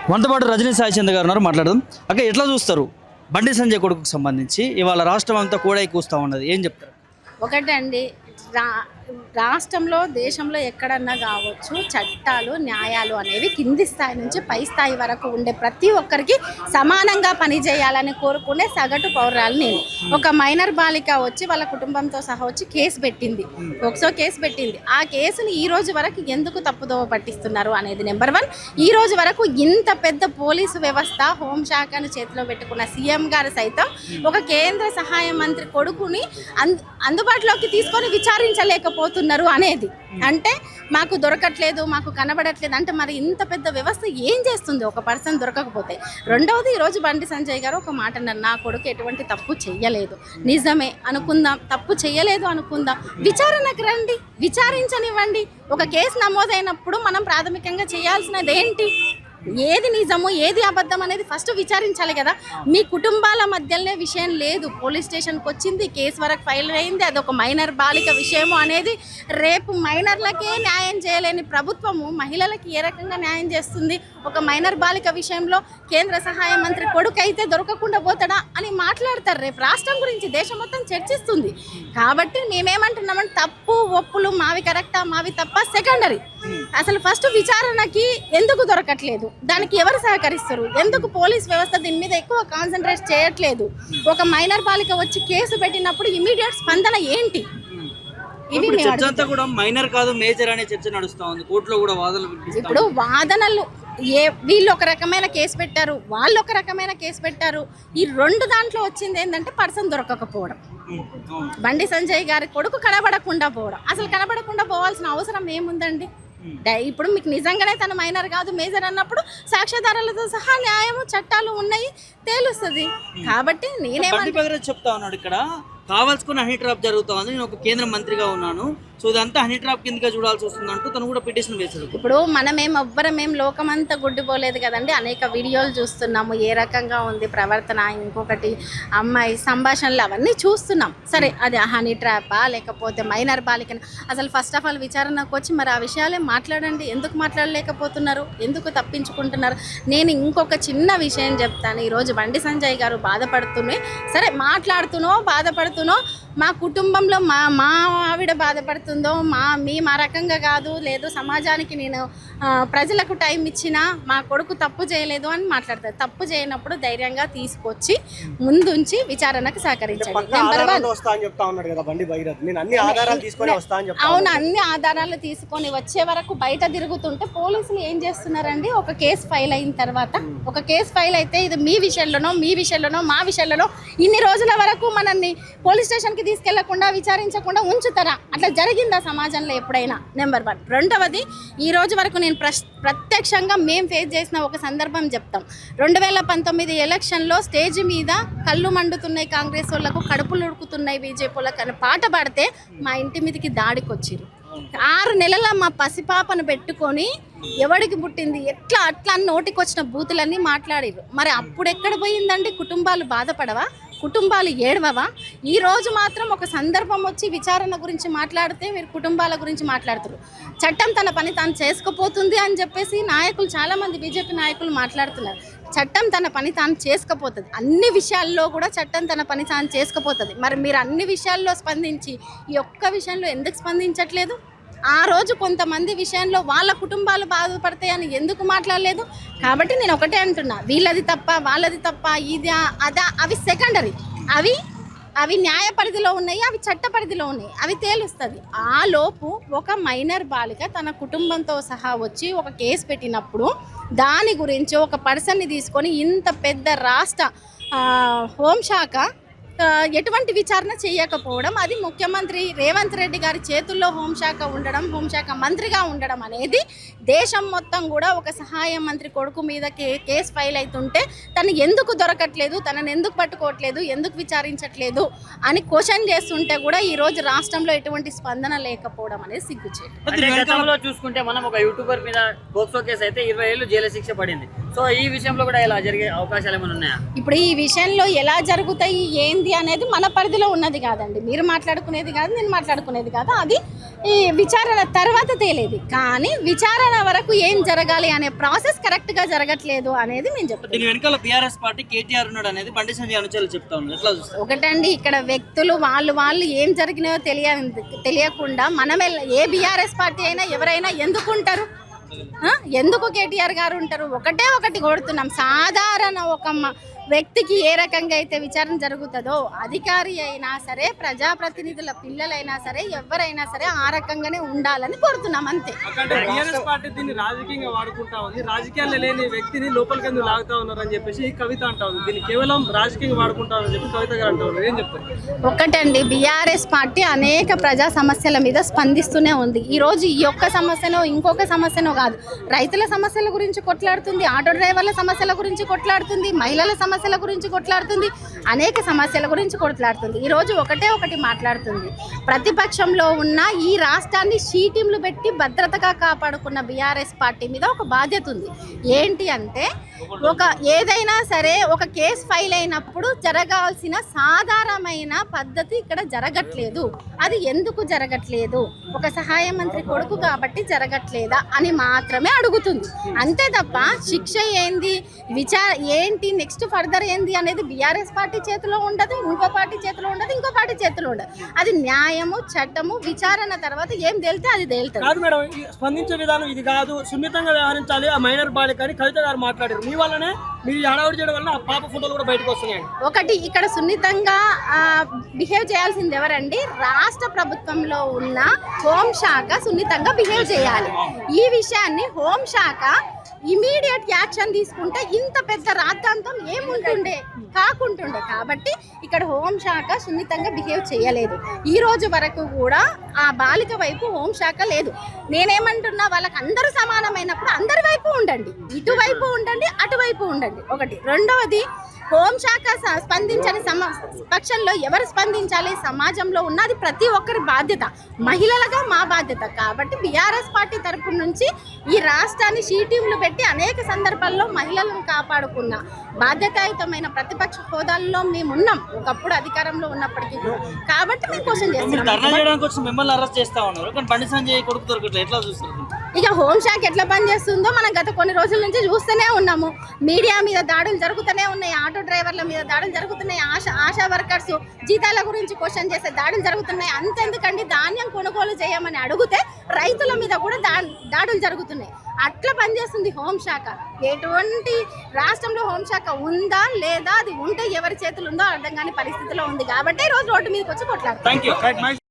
మనతో పాటు రజనీ సాయిచంద్ గారు ఉన్నారు, మాట్లాడదాం. అక్క, ఎట్లా చూస్తారు బండి సంజయ్ కొడుకుకు సంబంధించి ఇవాళ రాష్ట్రం అంతా కూడా కూస్తా ఉన్నది, ఏం చెప్తారు? ఒకటండి, రాష్ట్రంలో దేశంలో ఎక్కడన్నా కావచ్చు, చట్టాలు న్యాయాలు అనేవి కింది స్థాయి నుంచి పై స్థాయి వరకు ఉండే ప్రతి ఒక్కరికి సమానంగా పనిచేయాలని కోరుకునే సగటు పౌరాలు నేను. ఒక మైనర్ బాలిక వచ్చి వాళ్ళ కుటుంబంతో సహా వచ్చి కేసు పెట్టింది, పోక్సో కేసు పెట్టింది. ఆ కేసుని ఈ రోజు వరకు ఎందుకు తప్పుదోవ పట్టిస్తున్నారు అనేది నెంబర్ 1. ఈ రోజు వరకు ఇంత పెద్ద పోలీసు వ్యవస్థ, హోంశాఖను చేతిలో పెట్టుకున్న సీఎం గారు సైతం ఒక కేంద్ర సహాయ మంత్రి కొడుకుని అందుబాటులోకి తీసుకొని విచారించలేకపోతున్నారు అనేది అంటే మాకు దొరకట్లేదు, మాకు కనబడట్లేదు అంటే మరి ఇంత పెద్ద వ్యవస్థ ఏం చేస్తుంది ఒక పర్సన్ దొరకకపోతే? రెండవది, ఈరోజు బండి సంజయ్ గారు ఒక మాట అన్నారు, నా కొడుకు ఎటువంటి తప్పు చెయ్యలేదు. నిజమే అనుకుందాం, తప్పు చెయ్యలేదు అనుకుందాం, విచారణకు రండి, విచారించనివ్వండి. ఒక కేసు నమోదైనప్పుడు మనం ప్రాథమికంగా చేయాల్సినది ఏంటి? ఏది నిజము ఏది అబద్ధం అనేది ఫస్ట్ విచారించాలి కదా. మీ కుటుంబాల మధ్యలోనే విషయం లేదు, పోలీస్ స్టేషన్కి వచ్చింది, కేసు వరకు ఫైల్ అయింది, అదొక మైనర్ బాలిక విషయము అనేది రేపు మైనర్లకే న్యాయం చేయలేని ప్రభుత్వము మహిళలకి ఏ రకంగా న్యాయం చేస్తుంది? ఒక మైనర్ బాలిక విషయంలో కేంద్ర సహాయ మంత్రి కొడుకు అయితే దొరకకుండా పోతాడా అని మాట్లాడతారు. రేపు రాష్ట్రం గురించి దేశం మొత్తం చర్చిస్తుంది. కాబట్టి మేమేమంటున్నామంటే తప్పు ఒప్పులు మావి కరెక్టా మావి తప్ప సెకండరీ. అసలు ఫస్ట్ విచారణకి ఎందుకు దొరకట్లేదు, దానికి ఎవరు సహకరిస్తారు, ఎందుకు పోలీస్ వ్యవస్థ దీని మీద ఎక్కువ కాన్సన్ట్రేట్ చేయట్లేదు? ఒక మైనర్ బాలిక వచ్చి కేసు పెట్టినప్పుడు ఇమీడియట్ స్పందన ఏంటి? ఇవి కూడా మైనర్ కాదు మేజర్ అనే చర్చ నడుస్తా ఉంది, కోర్టులో కూడా వాదనలు. ఇప్పుడు వాదనలు వీళ్ళు ఒక రకమైన కేసు పెట్టారు, వాళ్ళు ఒక రకమైన కేసు పెట్టారు. ఈ రెండు దాంట్లో వచ్చింది ఏంటంటే పర్సన్ దొరకకపోవడం, బండి సంజయ్ గారి కొడుకు కనబడకుండా పోవడం. అసలు కనబడకుండా పోవాల్సిన అవసరం ఏముందండి? ఇప్పుడు మీకు నిజంగానే తన మైనర్ కాదు మేజర్ అన్నప్పుడు సాక్ష్యాధారాలతో సహా న్యాయము చట్టాలు ఉన్నాయి, తేలుస్తుంది. కాబట్టి నేనేమంటే చెప్తా ఉన్నాడు, ఇక్కడ కావాల్సుకున్న హనీ ట్రాప్ జరుగుతా ఉంది, నేను ఒక కేంద్ర మంత్రిగా ఉన్నాను, సో ఇదంతా హనీ ట్రాప్ కిందగా చూడాల్సి వస్తుంది అంటూ తను కూడా పిటిషన్ వేశాడు. ఇప్పుడు మనమేం లోకమంతా గుడ్డిపోలేదు కదండి, అనేక వీడియోలు చూస్తున్నాము, ఏ రకంగా ఉంది ప్రవర్తన, ఇంకొకటి అమ్మాయి సంభాషణలు అవన్నీ చూస్తున్నాం. సరే, అది హనీ ట్రాపా లేకపోతే మైనర్ బాలికన? అసలు ఫస్ట్ ఆఫ్ ఆల్ విచారణకు వచ్చి మరి ఆ విషయాలే మాట్లాడండి. ఎందుకు మాట్లాడలేకపోతున్నారు, ఎందుకు తప్పించుకుంటున్నారు? నేను ఇంకొక చిన్న విషయం చెప్తాను. ఈరోజు బండి సంజయ్ గారు బాధపడుతున్నాయి, సరే బాధపడుతున్నో మా కుటుంబంలో మా ఆవిడ బాధపడుతుందో మా రకంగా కాదు, లేదు సమాజానికి నేను ప్రజలకు టైం ఇచ్చినా మా కొడుకు తప్పు చేయలేదు అని మాట్లాడతారు. తప్పు చేయనప్పుడు ధైర్యంగా తీసుకొచ్చి ముందుంచి విచారణకు సహకరించండి. అవును, అన్ని ఆధారాలు తీసుకొని వచ్చే వరకు బయట తిరుగుతుంటే పోలీసులు ఏం చేస్తున్నారండి? ఒక కేసు ఫైల్ అయిన తర్వాత, ఒక కేసు ఫైల్ అయితే ఇది మీ విషయంలోనో మా విషయంలోనో ఇన్ని రోజుల వరకు మనల్ని పోలీస్ స్టేషన్కి తీసుకెళ్లకుండా విచారించకుండా ఉంచుతారా? అట్లా జరిగిందా సమాజంలో ఎప్పుడైనా? నెంబర్ 1. రెండవది, ఈ రోజు వరకు నేను ప్రత్యక్షంగా మేము ఫేస్ చేసిన ఒక సందర్భం చెప్తాం. 2019 ఎలక్షన్లో స్టేజ్ మీద కళ్ళు మండుతున్నాయి కాంగ్రెస్ వాళ్ళకు, కడుపులు ఉడుకుతున్నాయి బీజేపీ వాళ్ళకు అని పాట పాడితే మా ఇంటి మీదకి దాడికి వచ్చిరు. 6 నెలల మా పసిపాపను పెట్టుకొని ఎవడికి పుట్టింది ఎట్లా అట్లా నోటికి వచ్చిన బూతులన్నీ మాట్లాడిరు. మరి అప్పుడు ఎక్కడ పోయిందండి? కుటుంబాలు బాధపడవా? కుటుంబాలు ఏడవవా? ఈ రోజు మాత్రం ఒక సందర్భం వచ్చి విచారణ గురించి మాట్లాడితే మీరు కుటుంబాల గురించి మాట్లాడుతారు. చట్టం తన పని తాను చేసుకుపోతుంది అని చెప్పేసి నాయకులు, చాలామంది బీజేపీ నాయకులు మాట్లాడుతున్నారు. చట్టం తన పని తాను చేసుకుపోతుంది, అన్ని విషయాల్లో కూడా చట్టం తన పని తాను చేసుకుపోతుంది. మరి మీరు అన్ని విషయాల్లో స్పందించి ఈ ఒక్క విషయంలో ఎందుకు స్పందించట్లేదు? ఆ రోజు కొంతమంది విషయంలో వాళ్ళ కుటుంబాలు బాధపడతాయని ఎందుకు మాట్లాడలేదు? కాబట్టి నేను ఒకటే అంటున్నా, వీళ్ళది తప్ప వాళ్ళది తప్ప ఇది అదా అవి సెకండరీ. అవి న్యాయ పరిధిలో ఉన్నాయి, అవి చట్ట పరిధిలో ఉన్నాయి, అవి తేలుస్తుంది. ఆ లోపు ఒక మైనర్ బాలిక తన కుటుంబంతో సహా వచ్చి ఒక కేసు పెట్టినప్పుడు దాని గురించి ఒక పర్సన్ని తీసుకొని ఇంత పెద్ద రాష్ట్ర హోంశాఖ ఎటువంటి విచారణ చేయకపోవడం, అది ముఖ్యమంత్రి రేవంత్ రెడ్డి గారి చేతుల్లో హోంశాఖ ఉండడం, హోంశాఖ మంత్రిగా ఉండడం అనేది దేశం మొత్తం కూడా ఒక సహాయ మంత్రి కొడుకు మీద కేసు ఫైల్ అవుతుంటే తను ఎందుకు దొరకట్లేదు, తనను ఎందుకు పట్టుకోవట్లేదు, ఎందుకు విచారించట్లేదు అని క్వశ్చన్ చేస్తుంటే కూడా ఈరోజు రాష్ట్రంలో ఎటువంటి స్పందన లేకపోవడం అనేది సిగ్గుచేటు. చూసుకుంటే మనం ఒక యూట్యూబర్ మీద పోక్సో కేసు అయితే 20 ఏళ్ళు జైలు శిక్ష పడింది. సో ఈ విషయంలో కూడా ఇలా జరిగే అవకాశాలు ఏమైనా ఉన్నాయా? ఇప్పుడు ఈ విషయంలో ఎలా జరుగుతాయి ఏంది అనేది మన పరిధిలో ఉన్నది కాదండి. మీరు మాట్లాడుకునేది కాదు, నేను మాట్లాడుకునేది కాదు. అది ఈ విచారణ తర్వాత తేలేది, కానీ విచారణ వరకు ఏం జరగాలి అనే ప్రాసెస్ కరెక్ట్గా జరగట్లేదు అనేది మేము చెప్తాం. దీని వెనకాల బీఆర్ఎస్ పార్టీ కేటీఆర్ ఉన్నాడు అనేది బండి సంజయ్ అనుచరులు చెప్తా ఉన్నారు. ఎట్లా చూస్తారు? ఒకటండి, ఇక్కడ వ్యక్తులు వాళ్ళు ఏం జరిగినాయో తెలియకుండా మనమే ఏ బీఆర్ఎస్ పార్టీ అయినా ఎవరైనా ఎందుకు ఉంటారు? ఎందుకు కేటీఆర్ గారు ఉంటారు? ఒకటి కొడుతున్నాం, సాధారణ ఒక వ్యక్తికి ఏ రకంగా అయితే విచారణ జరుగుతుందో అధికారి అయినా సరే, ప్రజాప్రతినిధుల పిల్లలైనా సరే, ఎవరైనా సరే ఆ రకంగానే ఉండాలని కోరుతున్నాం అంతే. బీఆర్ఎస్ పార్టీ దీన్ని రాజకీయంగా వాడుకుంటా ఉంది, రాజకీయాల్లో లేని వ్యక్తిని లోపలికి ఎందుకు లాగుతా ఉన్నారని చెప్పేసి కవిత అంటా ఉంది. దీన్ని కేవలం రాజకీయంగా వాడుకుంటారని చెప్పి కవిత గారు అంటా ఉన్నారు. ఏం చెప్తారు? ఒకటండి, బీఆర్ఎస్ పార్టీ అనేక ప్రజా సమస్యల మీద స్పందిస్తూనే ఉంది. ఈరోజు ఈ ఒక్క సమస్యనో ఇంకొక సమస్యనో కాదు, రైతుల సమస్యల గురించి కొట్లాడుతుంది, ఆటో డ్రైవర్ల సమస్యల గురించి కొట్లాడుతుంది, మహిళల సమస్యల గురించి కొట్లాడుతుంది, అనేక సమస్యల గురించి కొట్లాడుతుంది. ఈరోజు ఒకటి మాట్లాడుతుంది. ప్రతిపక్షంలో ఉన్న ఈ రాష్ట్రాన్ని షీటింలు పెట్టి భద్రతగా కాపాడుకున్న బీఆర్ఎస్ పార్టీ మీద ఒక బాధ్యత ఉంది. ఏంటి అంటే, ఏదైనా సరే ఒక కేసు ఫైల్ అయినప్పుడు జరగాల్సిన సాధారణమైన పద్ధతి ఇక్కడ జరగట్లేదు. అది ఎందుకు జరగట్లేదు? ఒక సహాయ మంత్రి కొడుకు కాబట్టి జరగట్లేదా అని మాత్రమే అడుగుతుంది. అంతే తప్ప శిక్ష ఏంది, ఏంటి, నెక్స్ట్ ఫర్దర్ ఏంది అనేది బీఆర్ఎస్ పార్టీ చేతిలో ఉండదు, ఇంకో పార్టీ చేతిలో ఉండదు, ఇంకో పార్టీ చేతిలో ఉండదు. అది న్యాయము, చట్టము, విచారణ తర్వాత ఏం తేలితే అది తేలుతుంది. కాదు మేడం, స్పందించే విధానం ఇది కాదు, సున్నితంగా వ్యవహరించాలి ఆ మైనర్ బాలిక అని కవిత గారు మాట్లాడారు. మీ వల్లనే మీరు హడావుడి చేయడం వల్ల ఆ పాప ఫోటోలు కూడా బయటకు వస్తున్నాయి. ఇక్కడ సున్నితంగా బిహేవ్ చేయాల్సింది ఎవరండి? రాష్ట్ర ప్రభుత్వంలో ఉన్న హోంశాఖ సున్నితంగా బిహేవ్ చేయాలి. ఈ విషయాన్ని హోంశాఖ ఇమీడియట్ యాక్షన్ తీసుకుంటే ఇంత పెద్ద రాద్ధాంతం కాకుంటుండే. కాబట్టి ఇక్కడ హోంశాఖ సున్నితంగా బిహేవ్ చేయలేదు. ఈ రోజు వరకు కూడా ఆ బాలిక వైపు హోంశాఖ లేదు. నేనేమంటున్నా, వాళ్ళకి అందరూ సమానమైనప్పుడు అందరి వైపు ఉండండి, ఇటువైపు ఉండండి, అటువైపు ఉండండి. ఒకటి. రెండవది, హోంశాఖ స్పందించని పక్షంలో ఎవరు స్పందించాలి? సమాజంలో ఉన్నది ప్రతి ఒక్కరి బాధ్యత, మహిళలుగా మా బాధ్యత. కాబట్టి బీఆర్ఎస్ పార్టీ తరపు నుంచి ఈ రాష్ట్రాన్ని షీటింగ్లు పెట్టి అనేక సందర్భాల్లో మహిళలను కాపాడుకున్న బాధ్యతాయుతమైన ప్రతిపక్ష హోదాల్లో మేము ఉన్నాం, ఒకప్పుడు అధికారంలో ఉన్నప్పటికీ. కాబట్టి మేము క్వశ్చన్ చేస్తున్నాం. ధర్నా చేయడానికి వచ్చి మిమ్మల్ని అరెస్ట్ చేస్తా ఉన్నారు, కానీ బండి సంజయ్ కొడుకు దొరకట్లేదు. ఎట్లా చూస్తారు? ఇక హోంశాఖ ఎట్లా పనిచేస్తుందో మనం గత కొన్ని రోజుల నుంచి చూస్తూనే ఉన్నాము. మీడియా మీద దాడులు జరుగుతూనే ఉన్నాయి, ఆటో డ్రైవర్ల మీద దాడులు జరుగుతున్నాయి, ఆశా వర్కర్స్ జీతాల గురించి క్వశ్చన్ చేసే దాడులు జరుగుతున్నాయి. అంతెందుకండి, ధాన్యం కొనుగోలు చేయమని అడిగితే రైతుల మీద కూడా దాడులు జరుగుతున్నాయి. అట్లా పనిచేస్తుంది హోంశాఖ. ఎటువంటి రాష్ట్రంలో హోంశాఖ ఉందా లేదా, అది ఉంటే ఎవరి చేతులు ఉందో అర్థం కాని పరిస్థితిలో ఉంది. కాబట్టి ఈ రోజు రోడ్డు మీదకి వచ్చి కొట్లాడుతాం.